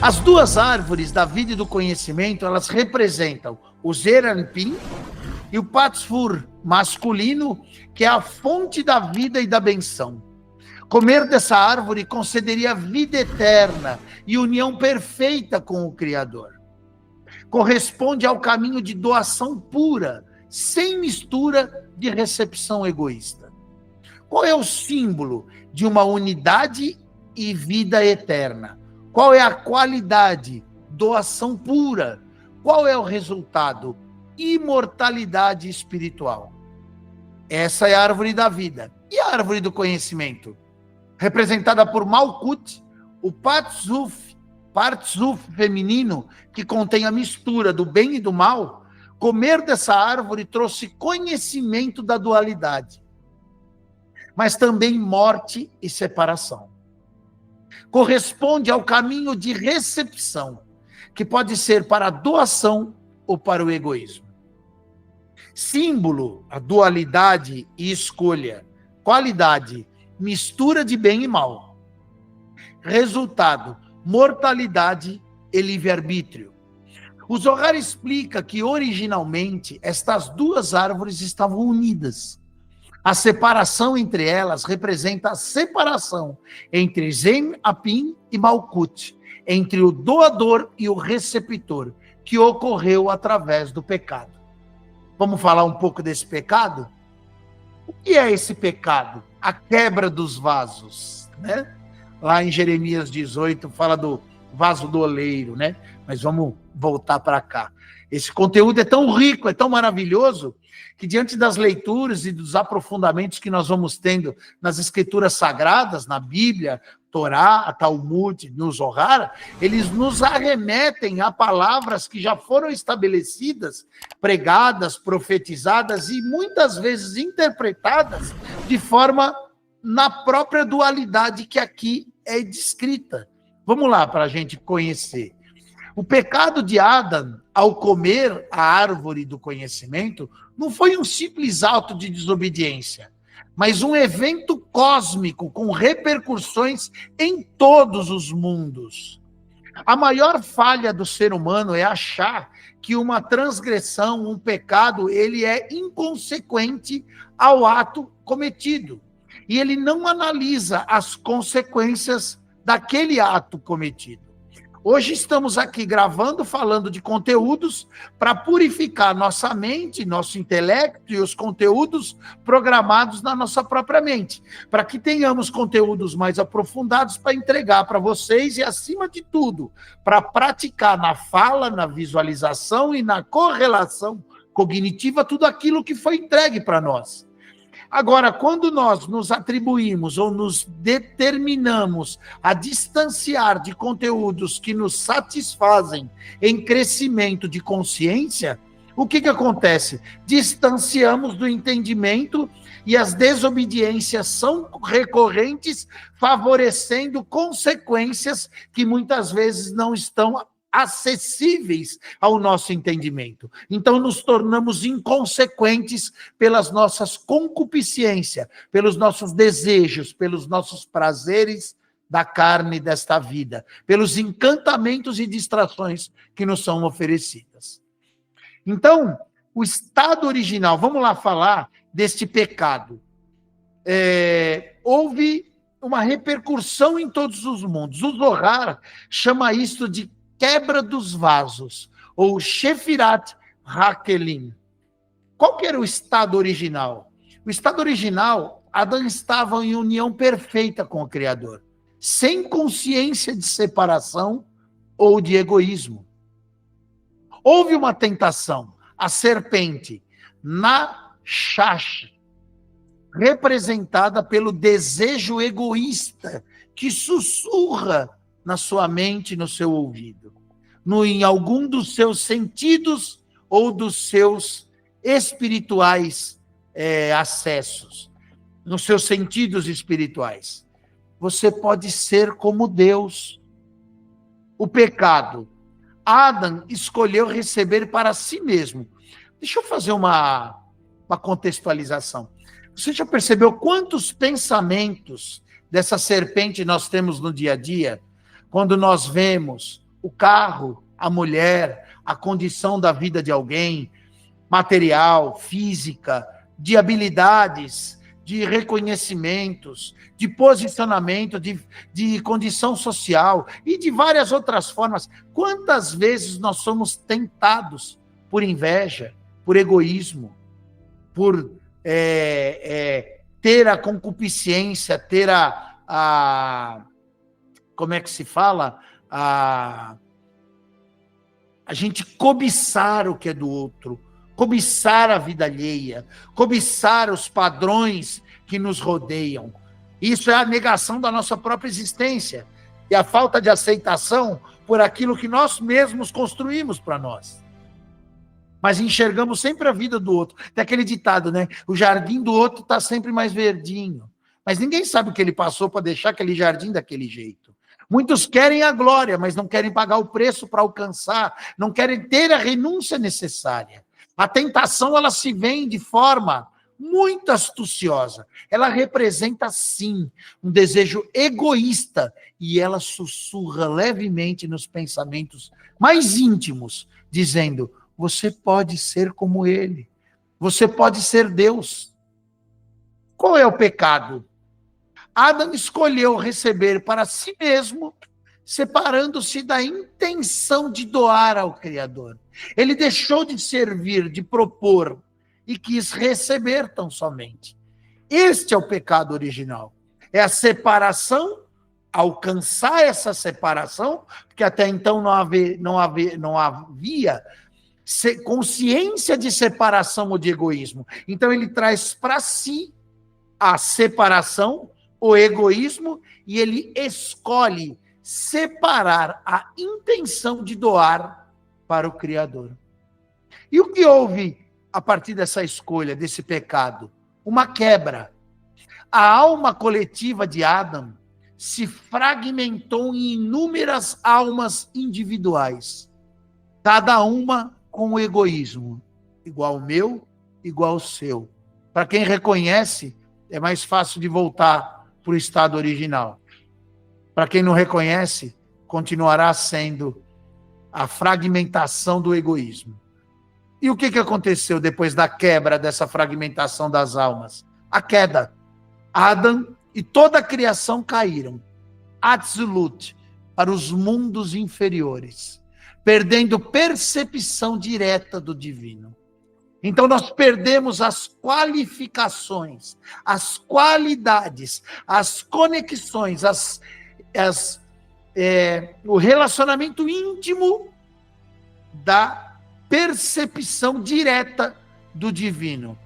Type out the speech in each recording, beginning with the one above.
As duas árvores da vida e do conhecimento, elas representam o Zeir Anpin e o Patzfur masculino, que é a fonte da vida e da benção. Comer dessa árvore concederia vida eterna e união perfeita com o Criador. Corresponde ao caminho de doação pura, sem mistura de recepção egoísta. Qual é o símbolo de uma unidade e vida eterna? Qual é a qualidade? Doação pura. Qual é o resultado? Imortalidade espiritual. Essa é a árvore da vida. E a árvore do conhecimento? Representada por Malkut, o Patzuf feminino, que contém a mistura do bem e do mal. Comer dessa árvore trouxe conhecimento da dualidade, mas também morte e separação. Corresponde ao caminho de recepção, que pode ser para a doação ou para o egoísmo. Símbolo, a dualidade e escolha. Qualidade, mistura de bem e mal. Resultado, mortalidade e livre-arbítrio. O Zohar explica que originalmente estas duas árvores estavam unidas. A separação entre elas representa a separação entre Zeir Anpin e Malkut, entre o doador e o receptor, que ocorreu através do pecado. Vamos falar um pouco desse pecado? O que é esse pecado? A quebra dos vasos, né? Lá em Jeremias 18 fala do vaso do oleiro, né? Mas vamos voltar para cá. Esse conteúdo é tão rico, é tão maravilhoso, que diante das leituras e dos aprofundamentos que nós vamos tendo nas escrituras sagradas, na Bíblia, Torá, a Talmud, no Zohar, eles nos arremetem a palavras que já foram estabelecidas, pregadas, profetizadas e muitas vezes interpretadas de forma na própria dualidade que aqui é descrita. Vamos lá para a gente conhecer. O pecado de Adão, ao comer a árvore do conhecimento, não foi um simples ato de desobediência, mas um evento cósmico com repercussões em todos os mundos. A maior falha do ser humano é achar que uma transgressão, um pecado, ele é inconsequente ao ato cometido. E ele não analisa as consequências daquele ato cometido. Hoje estamos aqui gravando, falando de conteúdos para purificar nossa mente, nosso intelecto e os conteúdos programados na nossa própria mente, para que tenhamos conteúdos mais aprofundados para entregar para vocês e, acima de tudo, para praticar na fala, na visualização e na correlação cognitiva tudo aquilo que foi entregue para nós. Agora, quando nós nos atribuímos ou nos determinamos a distanciar de conteúdos que nos satisfazem em crescimento de consciência, o que acontece? Distanciamos do entendimento e as desobediências são recorrentes, favorecendo consequências que muitas vezes não estão acessíveis ao nosso entendimento. Então, nos tornamos inconsequentes pelas nossas concupiscências, pelos nossos desejos, pelos nossos prazeres da carne desta vida, pelos encantamentos e distrações que nos são oferecidas. Então, o estado original, vamos lá falar deste pecado. Houve uma repercussão em todos os mundos. O Zohar chama isto de quebra dos vasos, ou Shefirat Hakelim. Qual que era o estado original? O estado original, Adão estava em união perfeita com o Criador, sem consciência de separação ou de egoísmo. Houve uma tentação, a serpente, Nashash, representada pelo desejo egoísta, que sussurra na sua mente, no seu ouvido, em algum dos seus sentidos ou dos seus espirituais acessos, nos seus sentidos espirituais. Você pode ser como Deus. O pecado, Adão escolheu receber para si mesmo. Deixa eu fazer uma contextualização. Você já percebeu quantos pensamentos dessa serpente nós temos no dia a dia? Quando nós vemos o carro, a mulher, a condição da vida de alguém, material, física, de habilidades, de reconhecimentos, de posicionamento, de condição social e de várias outras formas. Quantas vezes nós somos tentados por inveja, por egoísmo, por ter a concupiscência, ter como é que se fala? A gente cobiçar o que é do outro, cobiçar a vida alheia, cobiçar os padrões que nos rodeiam. Isso é a negação da nossa própria existência e a falta de aceitação por aquilo que nós mesmos construímos para nós. Mas enxergamos sempre a vida do outro. Tem aquele ditado, né? O jardim do outro está sempre mais verdinho. Mas ninguém sabe o que ele passou para deixar aquele jardim daquele jeito. Muitos querem a glória, mas não querem pagar o preço para alcançar, não querem ter a renúncia necessária. A tentação, ela se vem de forma muito astuciosa. Ela representa, sim, um desejo egoísta e ela sussurra levemente nos pensamentos mais íntimos, dizendo: você pode ser como ele, você pode ser Deus. Qual é o pecado? Adão escolheu receber para si mesmo, separando-se da intenção de doar ao Criador. Ele deixou de servir, de propor, e quis receber tão somente. Este é o pecado original. É a separação, alcançar essa separação, porque até então não havia consciência de separação ou de egoísmo. Então ele traz para si a separação, o egoísmo, e ele escolhe separar a intenção de doar para o Criador. E o que houve a partir dessa escolha, desse pecado? Uma quebra. A alma coletiva de Adão se fragmentou em inúmeras almas individuais, cada uma com o egoísmo, igual o meu, igual o seu. Para quem reconhece, é mais fácil de voltar para o estado original. Para quem não reconhece, continuará sendo a fragmentação do egoísmo. E o que aconteceu depois da quebra dessa fragmentação das almas? A queda. Adão e toda a criação caíram, absolute, para os mundos inferiores, perdendo percepção direta do divino. Então nós perdemos as qualificações, as qualidades, as conexões, o relacionamento íntimo da percepção direta do divino,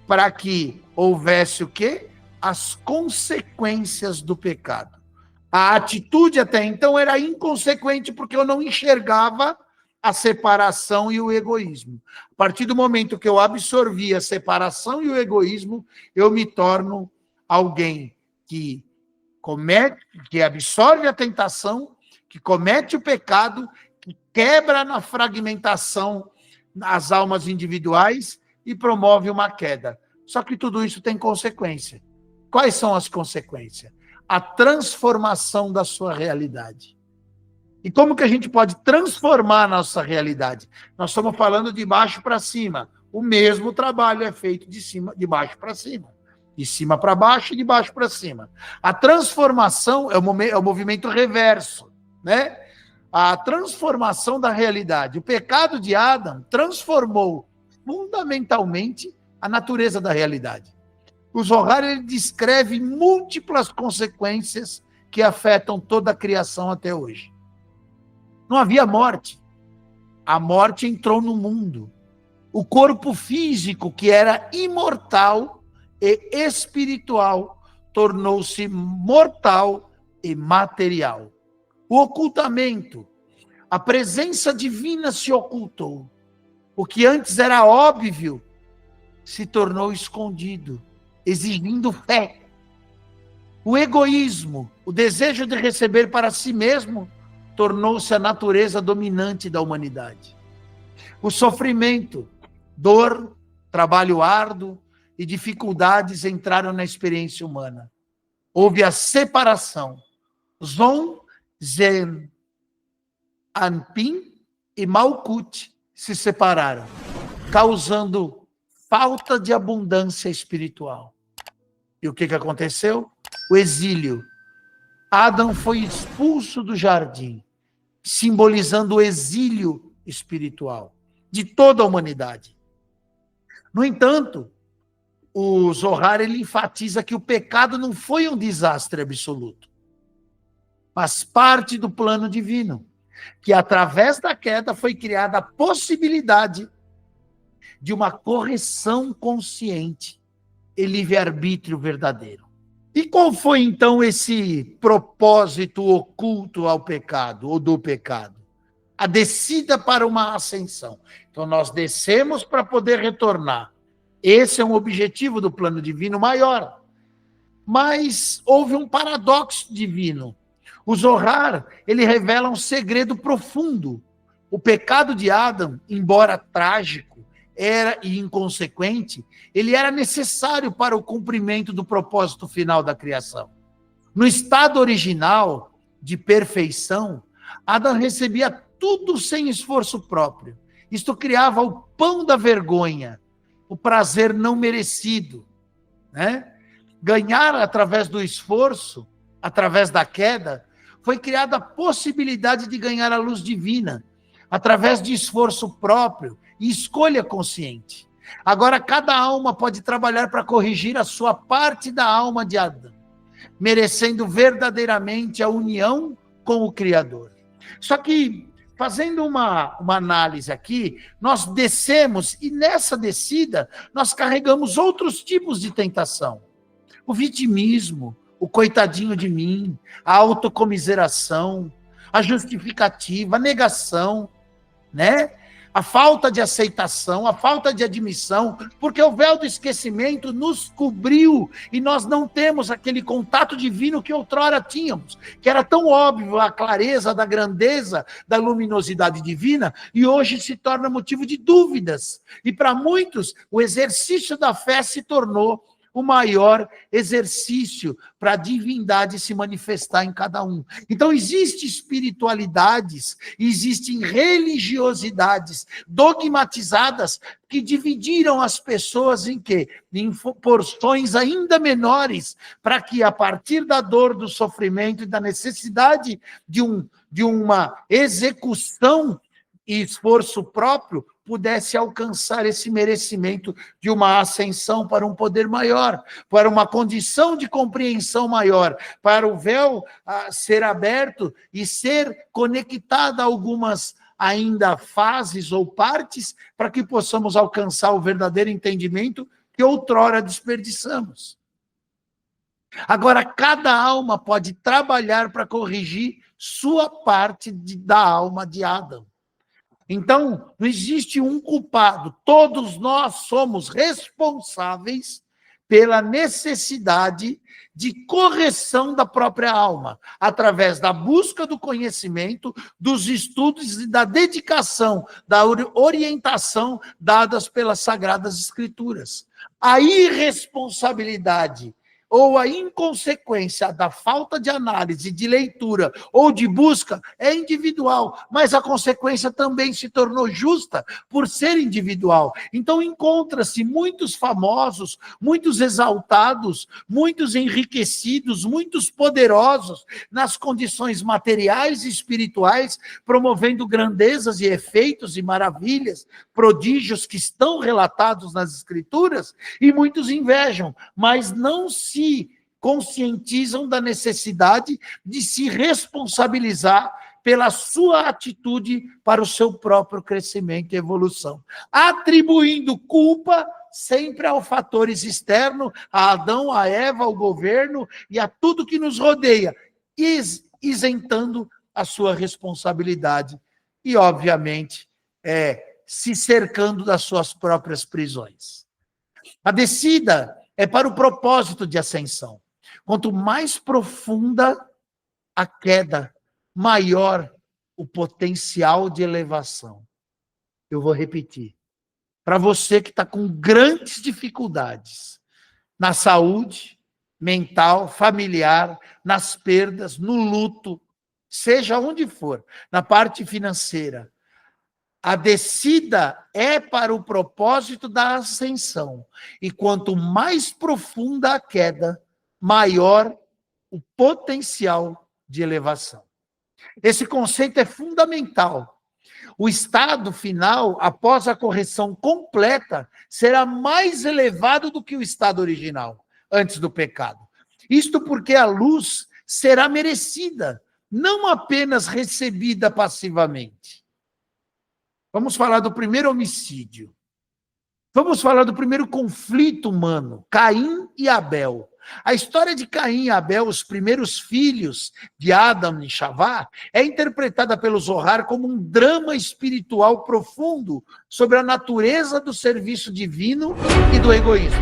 para que houvesse o quê? As consequências do pecado. A atitude até então era inconsequente, porque eu não enxergava a separação e o egoísmo. A partir do momento que eu absorvi a separação e o egoísmo, eu me torno alguém que absorve a tentação, que comete o pecado, que quebra na fragmentação as almas individuais e promove uma queda. Só que tudo isso tem consequência. Quais são as consequências? A transformação da sua realidade. E como que a gente pode transformar a nossa realidade? Nós estamos falando de baixo para cima. O mesmo trabalho é feito de baixo para cima. De cima para baixo e de baixo para cima. A transformação é o movimento reverso, né? A transformação da realidade. O pecado de Adão transformou fundamentalmente a natureza da realidade. O Zohar, ele descreve múltiplas consequências que afetam toda a criação até hoje. Não havia morte. A morte entrou no mundo. O corpo físico, que era imortal e espiritual, tornou-se mortal e material. O ocultamento. A presença divina se ocultou. O que antes era óbvio se tornou escondido, exigindo fé. O egoísmo, o desejo de receber para si mesmo, tornou-se a natureza dominante da humanidade. O sofrimento, dor, trabalho árduo e dificuldades entraram na experiência humana. Houve a separação. Zon, Zen. Anpin e Malkut se separaram, causando falta de abundância espiritual. E o que aconteceu? O exílio. Adão foi expulso do jardim, simbolizando o exílio espiritual de toda a humanidade. No entanto, o Zohar ele enfatiza que o pecado não foi um desastre absoluto, mas parte do plano divino, que através da queda foi criada a possibilidade de uma correção consciente e livre-arbítrio verdadeiro. E qual foi, então, esse propósito oculto ao pecado, ou do pecado? A descida para uma ascensão. Então, nós descemos para poder retornar. Esse é um objetivo do plano divino maior. Mas houve um paradoxo divino. O Zohar, ele revela um segredo profundo. O pecado de Adão, embora trágico, era e inconsequente, ele era necessário para o cumprimento do propósito final da criação. No estado original de perfeição, Adão recebia tudo sem esforço próprio. Isto criava o pão da vergonha, o prazer não merecido, né? Ganhar através do esforço, através da queda, foi criada a possibilidade de ganhar a luz divina, através de esforço próprio e escolha consciente. Agora, cada alma pode trabalhar para corrigir a sua parte da alma de Adão, merecendo verdadeiramente a união com o Criador. Só que, fazendo uma análise aqui, nós descemos e nessa descida nós carregamos outros tipos de tentação. O vitimismo, o coitadinho de mim, a autocomiseração, a justificativa, a negação, né? A falta de aceitação, a falta de admissão, porque o véu do esquecimento nos cobriu e nós não temos aquele contato divino que outrora tínhamos, que era tão óbvio a clareza da grandeza da luminosidade divina e hoje se torna motivo de dúvidas. E para muitos, o exercício da fé se tornou o maior exercício para a divindade se manifestar em cada um. Então, existem espiritualidades, existem religiosidades dogmatizadas que dividiram as pessoas em quê? Em porções ainda menores, para que a partir da dor, do sofrimento e da necessidade de uma execução e esforço próprio, pudesse alcançar esse merecimento de uma ascensão para um poder maior, para uma condição de compreensão maior, para o véu ser aberto e ser conectado a algumas ainda fases ou partes, para que possamos alcançar o verdadeiro entendimento que outrora desperdiçamos. Agora, cada alma pode trabalhar para corrigir sua parte da alma de Adão. Então, não existe um culpado, todos nós somos responsáveis pela necessidade de correção da própria alma, através da busca do conhecimento, dos estudos e da dedicação, da orientação dadas pelas Sagradas Escrituras. A irresponsabilidade ou a inconsequência da falta de análise, de leitura ou de busca é individual, mas a consequência também se tornou justa por ser individual. Então encontra-se muitos famosos, muitos exaltados, muitos enriquecidos, muitos poderosos nas condições materiais e espirituais, promovendo grandezas e efeitos e maravilhas, prodígios que estão relatados nas Escrituras, e muitos invejam, mas não se conscientizam da necessidade de se responsabilizar pela sua atitude para o seu próprio crescimento e evolução, atribuindo culpa sempre aos fatores externos, a Adão, a Eva, ao governo e a tudo que nos rodeia, isentando a sua responsabilidade e, obviamente, se cercando das suas próprias prisões. A descida é para o propósito de ascensão. Quanto mais profunda a queda, maior o potencial de elevação. Eu vou repetir. Para você que está com grandes dificuldades na saúde mental, familiar, nas perdas, no luto, seja onde for, na parte financeira, a descida é para o propósito da ascensão. E quanto mais profunda a queda, maior o potencial de elevação. Esse conceito é fundamental. O estado final, após a correção completa, será mais elevado do que o estado original, antes do pecado. Isto porque a luz será merecida, não apenas recebida passivamente. Vamos falar do primeiro homicídio. Vamos falar do primeiro conflito humano, Caim e Abel. A história de Caim e Abel, os primeiros filhos de Adão e Chavá, é interpretada pelo Zohar como um drama espiritual profundo sobre a natureza do serviço divino e do egoísmo.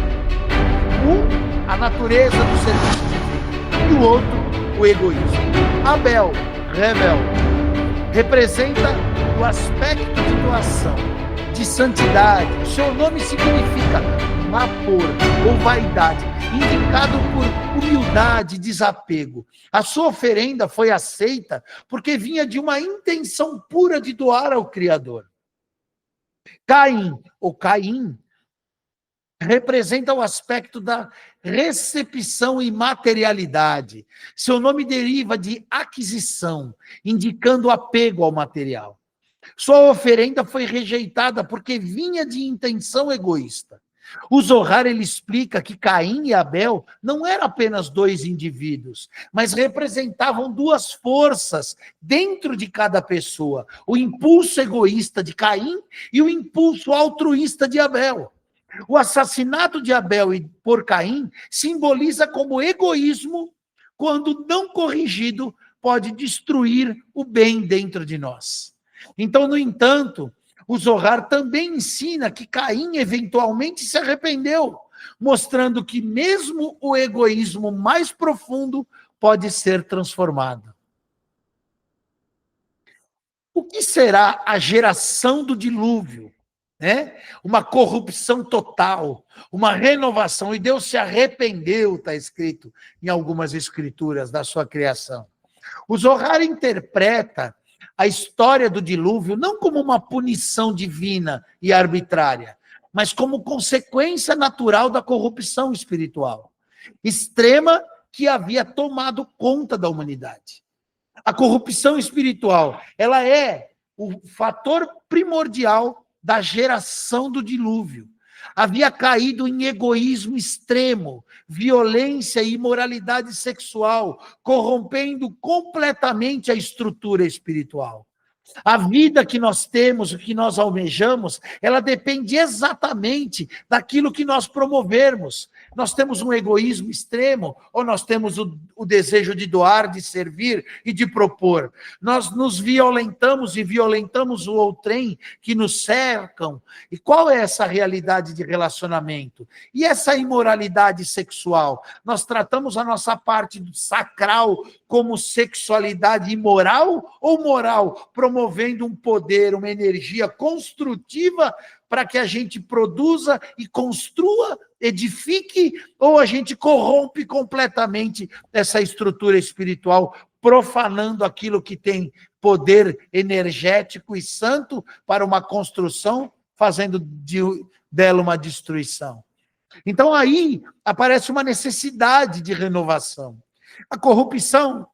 Um, a natureza do serviço divino, e o outro, o egoísmo. Abel, rebel, representa o aspecto de doação, de santidade. O seu nome significa vapor ou vaidade, indicado por humildade e desapego. A sua oferenda foi aceita porque vinha de uma intenção pura de doar ao Criador. Caim, ou Caim, representa o aspecto da recepção e materialidade. Seu nome deriva de aquisição, indicando apego ao material. Sua oferenda foi rejeitada porque vinha de intenção egoísta. O Zohar, ele explica que Caim e Abel não eram apenas dois indivíduos, mas representavam duas forças dentro de cada pessoa: o impulso egoísta de Caim e o impulso altruísta de Abel. O assassinato de Abel por Caim simboliza como egoísmo, quando não corrigido, pode destruir o bem dentro de nós. Então, no entanto, o Zohar também ensina que Caim eventualmente se arrependeu, mostrando que mesmo o egoísmo mais profundo pode ser transformado. O que será a geração do dilúvio? Uma corrupção total, uma renovação, e Deus se arrependeu, está escrito em algumas escrituras da sua criação. O Zohar interpreta a história do dilúvio não como uma punição divina e arbitrária, mas como consequência natural da corrupção espiritual extrema que havia tomado conta da humanidade. A corrupção espiritual, ela é o fator primordial da geração do dilúvio. Havia caído em egoísmo extremo, violência e imoralidade sexual, corrompendo completamente a estrutura espiritual. A vida que nós temos, o que nós almejamos, ela depende exatamente daquilo que nós promovermos. Nós temos um egoísmo extremo ou nós temos o desejo de doar, de servir e de propor? Nós nos violentamos e violentamos o outrem que nos cercam. E qual é essa realidade de relacionamento? E essa imoralidade sexual? Nós tratamos a nossa parte sacral como sexualidade imoral ou moral, promovendo um poder, uma energia construtiva para que a gente produza e construa, edifique, ou a gente corrompe completamente essa estrutura espiritual, profanando aquilo que tem poder energético e santo para uma construção, fazendo dela uma destruição. Então aí aparece uma necessidade de renovação. A corrupção,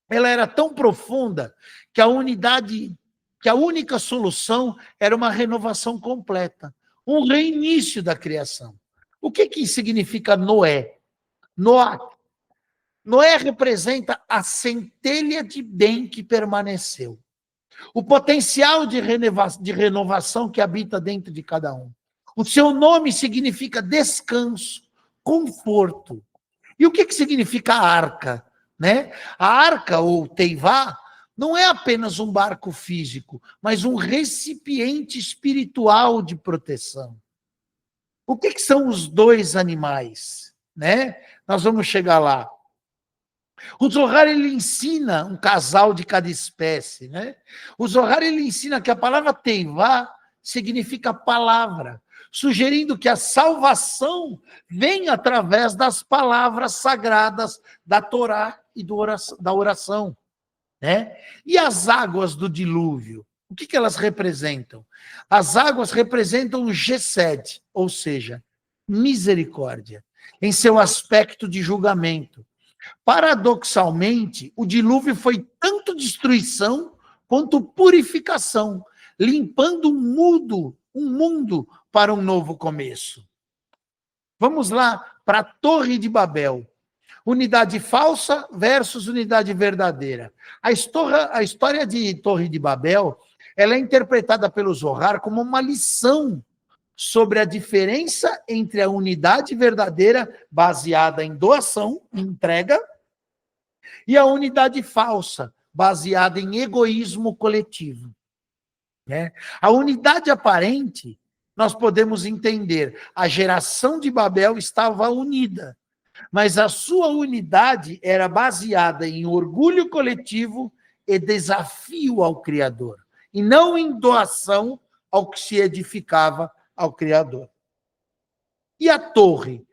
ela era tão profunda que a única solução era uma renovação completa, um reinício da criação. O que significa Noé? Noé representa a centelha de bem que permaneceu, o potencial de renovação que habita dentro de cada um. O seu nome significa descanso, conforto. E o que significa arca? A arca, ou teivá, não é apenas um barco físico, mas um recipiente espiritual de proteção. O que são os dois animais? Nós vamos chegar lá. O Zohar, ele ensina um casal de cada espécie. O Zohar, ele ensina que a palavra teivá significa palavra, sugerindo que a salvação vem através das palavras sagradas da Torá e da oração. né? E as águas do dilúvio, o que elas representam? As águas representam o Gesed, ou seja, misericórdia, em seu aspecto de julgamento. Paradoxalmente, o dilúvio foi tanto destruição quanto purificação, limpando um mundo para um novo começo. Vamos lá para a Torre de Babel. Unidade falsa versus unidade verdadeira. A história de Torre de Babel, ela é interpretada pelo Zohar como uma lição sobre a diferença entre a unidade verdadeira baseada em doação, entrega, e a unidade falsa, baseada em egoísmo coletivo. Né? A unidade aparente, nós podemos entender, a geração de Babel estava unida, mas a sua unidade era baseada em orgulho coletivo e desafio ao Criador, e não em doação ao que se edificava ao Criador. E a torre?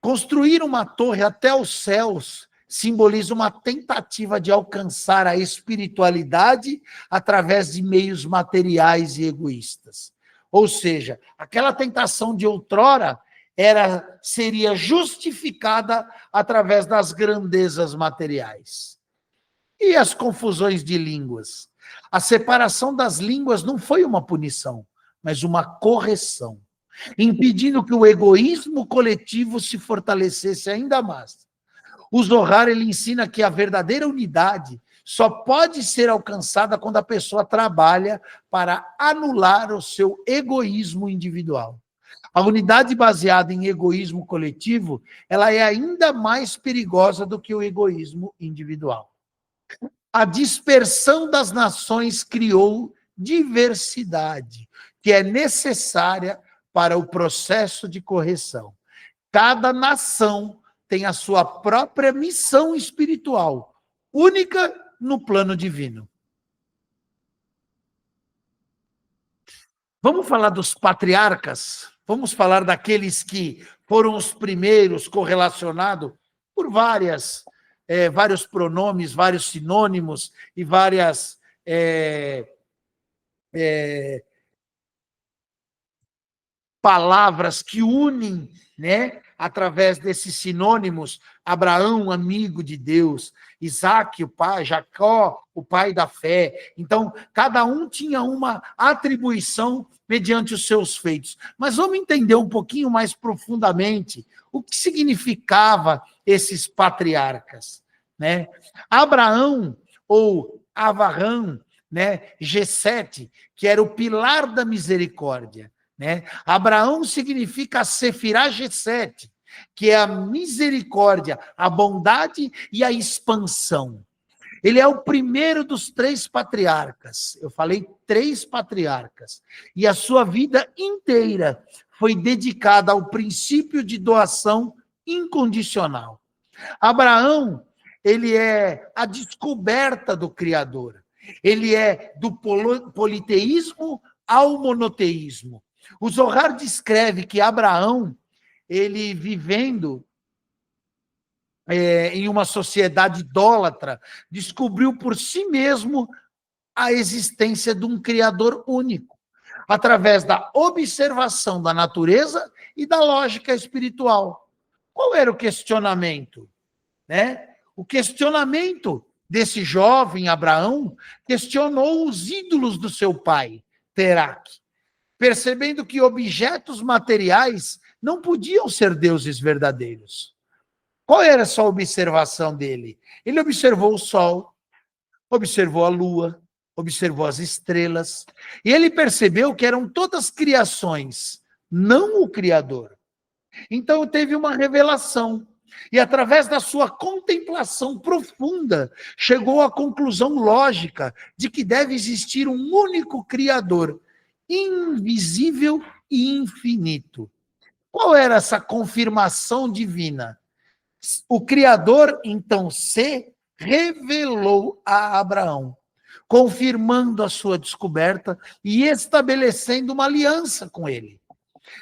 Construir uma torre até os céus simboliza uma tentativa de alcançar a espiritualidade através de meios materiais e egoístas. Ou seja, aquela tentação de outrora seria justificada através das grandezas materiais. E as confusões de línguas? A separação das línguas não foi uma punição, mas uma correção, impedindo que o egoísmo coletivo se fortalecesse ainda mais. O Zohar, ele ensina que a verdadeira unidade só pode ser alcançada quando a pessoa trabalha para anular o seu egoísmo individual. A unidade baseada em egoísmo coletivo, ela é ainda mais perigosa do que o egoísmo individual. A dispersão das nações criou diversidade, que é necessária para o processo de correção. Cada nação tem a sua própria missão espiritual, única no plano divino. Vamos falar dos patriarcas? Vamos falar daqueles que foram os primeiros correlacionados por vários pronomes, vários sinônimos e várias palavras que unem, né, através desses sinônimos, Abraão, amigo de Deus, Isaac, o pai, Jacó, o pai da fé. Então, cada um tinha uma atribuição mediante os seus feitos. Mas vamos entender um pouquinho mais profundamente o que significava esses patriarcas, né? Abraão, ou Avarão, né, G7, que era o pilar da misericórdia, né? Abraão significa Sefirá G7, que é a misericórdia, a bondade e a expansão. Ele é o primeiro dos 3 patriarcas. Eu falei 3 patriarcas. E a sua vida inteira foi dedicada ao princípio de doação incondicional. Abraão, ele é a descoberta do Criador. Ele é do politeísmo ao monoteísmo. O Zohar descreve que Abraão, ele vivendo em uma sociedade idólatra, descobriu por si mesmo a existência de um Criador único, através da observação da natureza e da lógica espiritual. Qual era o questionamento? Né? O questionamento desse jovem Abraão questionou os ídolos do seu pai, Teraque, percebendo que objetos materiais não podiam ser deuses verdadeiros. Qual era a sua observação dele? Ele observou o sol, observou a lua, observou as estrelas, e ele percebeu que eram todas criações, não o Criador. Então teve uma revelação, e através da sua contemplação profunda, chegou à conclusão lógica de que deve existir um único Criador, invisível e infinito. Qual era essa confirmação divina? O Criador, então, se revelou a Abraão, confirmando a sua descoberta e estabelecendo uma aliança com ele.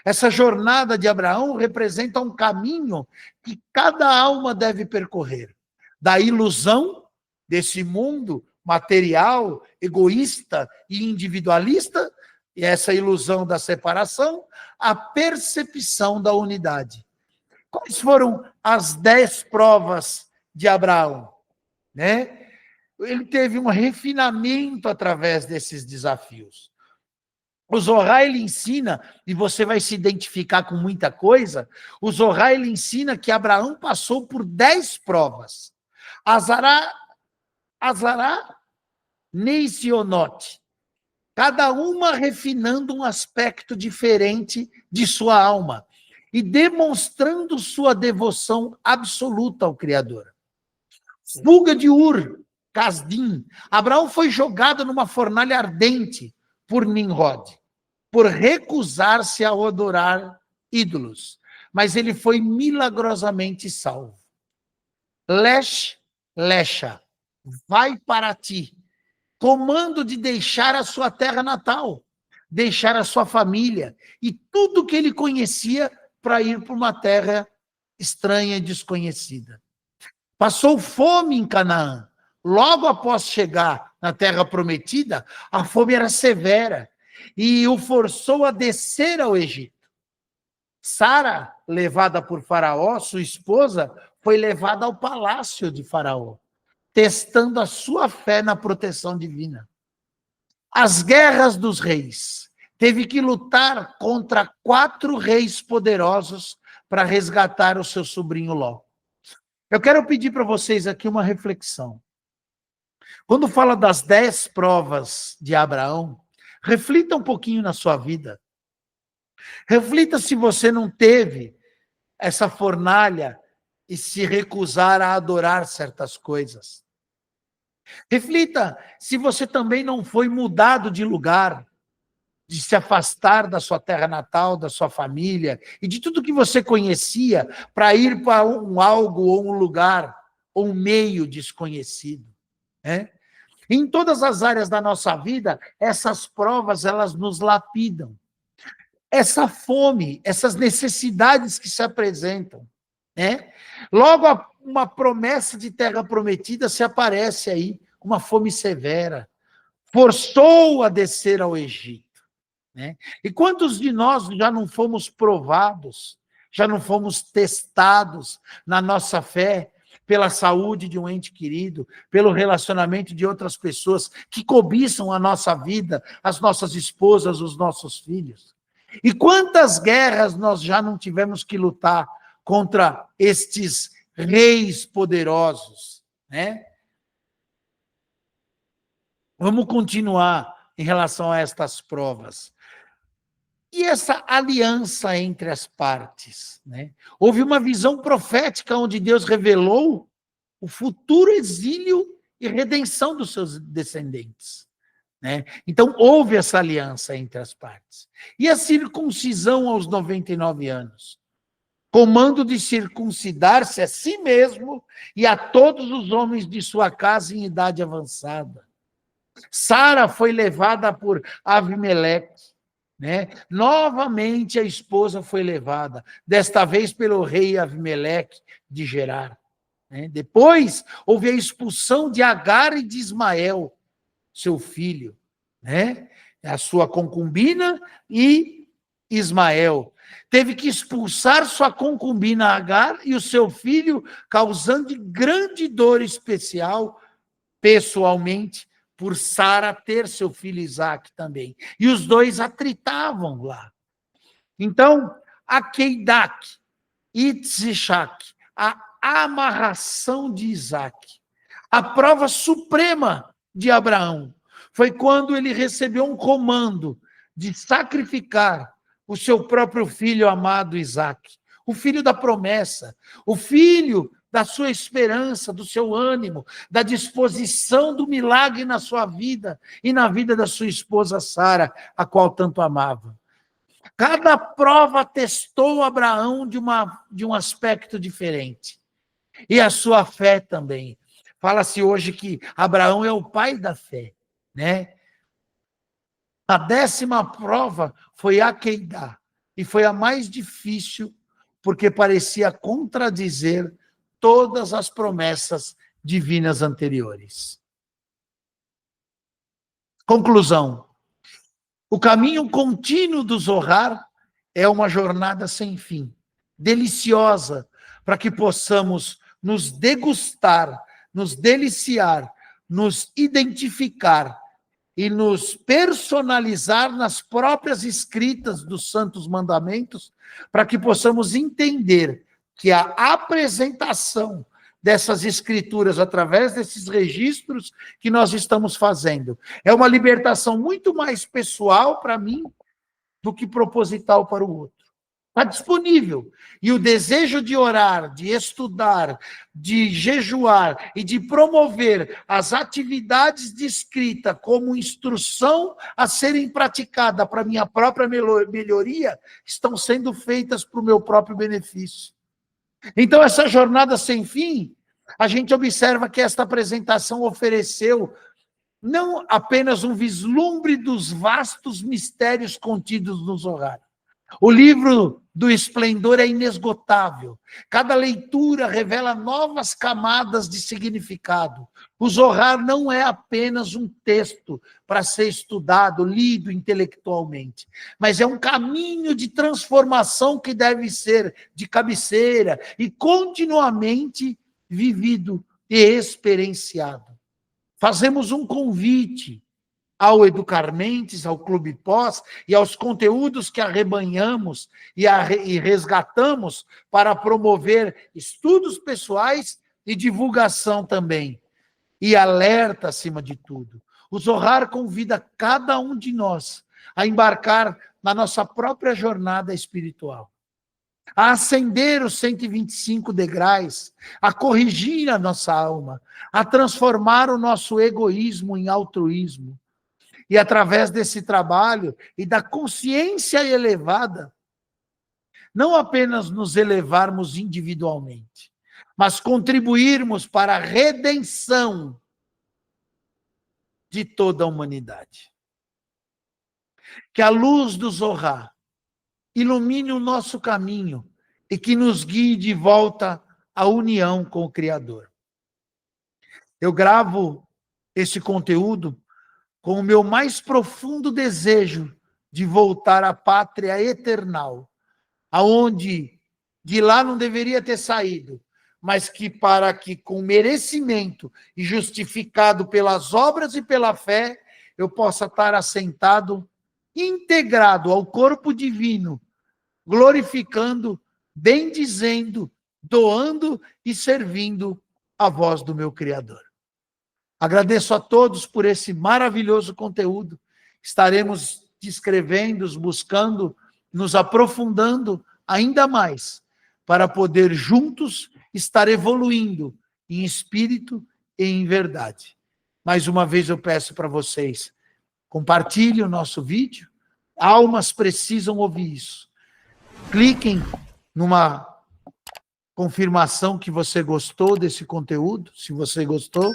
Essa jornada de Abraão representa um caminho que cada alma deve percorrer, da ilusão desse mundo material, egoísta e individualista, e essa ilusão da separação, a percepção da unidade. Quais foram as 10 provas de Abraão? Né? Ele teve um refinamento através desses desafios. O Zohar, ele ensina, e você vai se identificar com muita coisa, o Zohar, ele ensina que Abraão passou por 10 provas. Azará, Neisionot, cada uma refinando um aspecto diferente de sua alma e demonstrando sua devoção absoluta ao Criador. Fuga de Ur, Casdim. Abraão foi jogado numa fornalha ardente por Nimrod, por recusar-se a adorar ídolos. Mas ele foi milagrosamente salvo. Lesha, vai para ti. Comando de deixar a sua terra natal, deixar a sua família e tudo que ele conhecia para ir para uma terra estranha e desconhecida. Passou fome em Canaã. Logo após chegar na terra prometida, a fome era severa e o forçou a descer ao Egito. Sara, levada por Faraó, sua esposa, foi levada ao palácio de Faraó, testando a sua fé na proteção divina. As guerras dos reis. Teve que lutar contra 4 reis poderosos para resgatar o seu sobrinho Ló. Eu quero pedir para vocês aqui uma reflexão. Quando fala das 10 provas de Abraão, reflita um pouquinho na sua vida. Reflita se você não teve essa fornalha e se recusar a adorar certas coisas. Reflita se você também não foi mudado de lugar, de se afastar da sua terra natal, da sua família e de tudo que você conhecia para ir para algo ou um lugar ou um meio desconhecido. Né? Em todas as áreas da nossa vida, essas provas, elas nos lapidam. Essa fome, essas necessidades que se apresentam. Né? Logo, uma promessa de terra prometida se aparece aí, uma fome severa. Forçou a descer ao Egito. Né? E quantos de nós já não fomos provados, já não fomos testados na nossa fé, pela saúde de um ente querido, pelo relacionamento de outras pessoas que cobiçam a nossa vida, as nossas esposas, os nossos filhos? E quantas guerras nós já não tivemos que lutar contra estes reis poderosos, né? Vamos continuar em relação a estas provas. E essa aliança entre as partes, né? Houve uma visão profética onde Deus revelou o futuro exílio e redenção dos seus descendentes, né? Então, houve essa aliança entre as partes. E a circuncisão aos 99 anos. Comando de circuncidar-se a si mesmo e a todos os homens de sua casa em idade avançada. Sara foi levada por Avimeleque. Né? Novamente a esposa foi levada, desta vez pelo rei Avimeleque de Gerar. Né? Depois houve a expulsão de Agar e de Ismael, seu filho, né? A sua concubina e Ismael. Teve que expulsar sua concubina Agar e o seu filho, causando grande dor especial, pessoalmente, por Sara ter seu filho Isaac também. E os dois atritavam lá. Então, a Keidak, Itzishak, a amarração de Isaac, a prova suprema de Abraão, foi quando ele recebeu um comando de sacrificar o seu próprio filho amado Isaac, o filho da promessa, o filho da sua esperança, do seu ânimo, da disposição do milagre na sua vida e na vida da sua esposa Sara, a qual tanto amava. Cada prova testou Abraão de um aspecto diferente. E a sua fé também. Fala-se hoje que Abraão é o pai da fé, né? A 10ª prova foi a Queidá, e foi a mais difícil, porque parecia contradizer todas as promessas divinas anteriores. Conclusão. O caminho contínuo do Zohar é uma jornada sem fim, deliciosa, para que possamos nos degustar, nos deliciar, nos identificar e nos personalizar nas próprias escritas dos Santos Mandamentos, para que possamos entender que a apresentação dessas escrituras, através desses registros que nós estamos fazendo, é uma libertação muito mais pessoal para mim do que proposital para o outro. Está disponível. E o desejo de orar, de estudar, de jejuar e de promover as atividades de escrita como instrução a serem praticadas para minha própria melhoria, estão sendo feitas para o meu próprio benefício. Então, essa jornada sem fim, a gente observa que esta apresentação ofereceu não apenas um vislumbre dos vastos mistérios contidos no Zohar. O livro do esplendor é inesgotável. Cada leitura revela novas camadas de significado. O Zohar não é apenas um texto para ser estudado, lido intelectualmente, mas é um caminho de transformação que deve ser de cabeceira e continuamente vivido e experienciado. Fazemos um convite ao Educar Mentes, ao Clube Pós e aos conteúdos que arrebanhamos e resgatamos para promover estudos pessoais e divulgação também. E alerta acima de tudo. O Zohar convida cada um de nós a embarcar na nossa própria jornada espiritual, a ascender os 125 degraus, a corrigir a nossa alma, a transformar o nosso egoísmo em altruísmo. E através desse trabalho e da consciência elevada, não apenas nos elevarmos individualmente, mas contribuirmos para a redenção de toda a humanidade. Que a luz do Zohar ilumine o nosso caminho e que nos guie de volta à união com o Criador. Eu gravo esse conteúdo com o meu mais profundo desejo de voltar à pátria eternal, aonde de lá não deveria ter saído, mas que para que com merecimento e justificado pelas obras e pela fé, eu possa estar assentado, integrado ao corpo divino, glorificando, bendizendo, doando e servindo a voz do meu Criador. Agradeço a todos por esse maravilhoso conteúdo. Estaremos descrevendo, buscando, nos aprofundando ainda mais, para poder juntos estar evoluindo em espírito e em verdade. Mais uma vez eu peço para vocês, compartilhem o nosso vídeo. Almas precisam ouvir isso. Cliquem numa confirmação que você gostou desse conteúdo, se você gostou.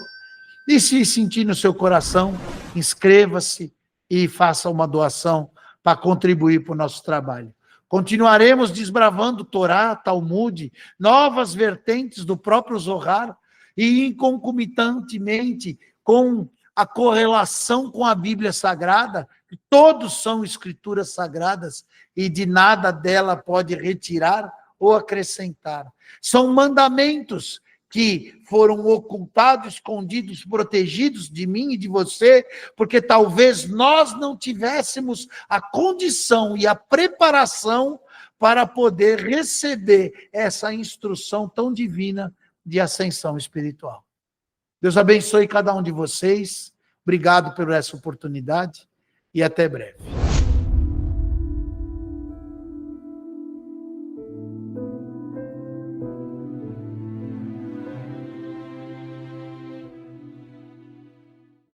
E se sentir no seu coração, inscreva-se e faça uma doação para contribuir para o nosso trabalho. Continuaremos desbravando Torá, Talmud, novas vertentes do próprio Zohar e concomitantemente com a correlação com a Bíblia Sagrada, que todos são escrituras sagradas e de nada dela pode retirar ou acrescentar. São mandamentos que foram ocultados, escondidos, protegidos de mim e de você, porque talvez nós não tivéssemos a condição e a preparação para poder receber essa instrução tão divina de ascensão espiritual. Deus abençoe cada um de vocês. Obrigado por essa oportunidade e até breve.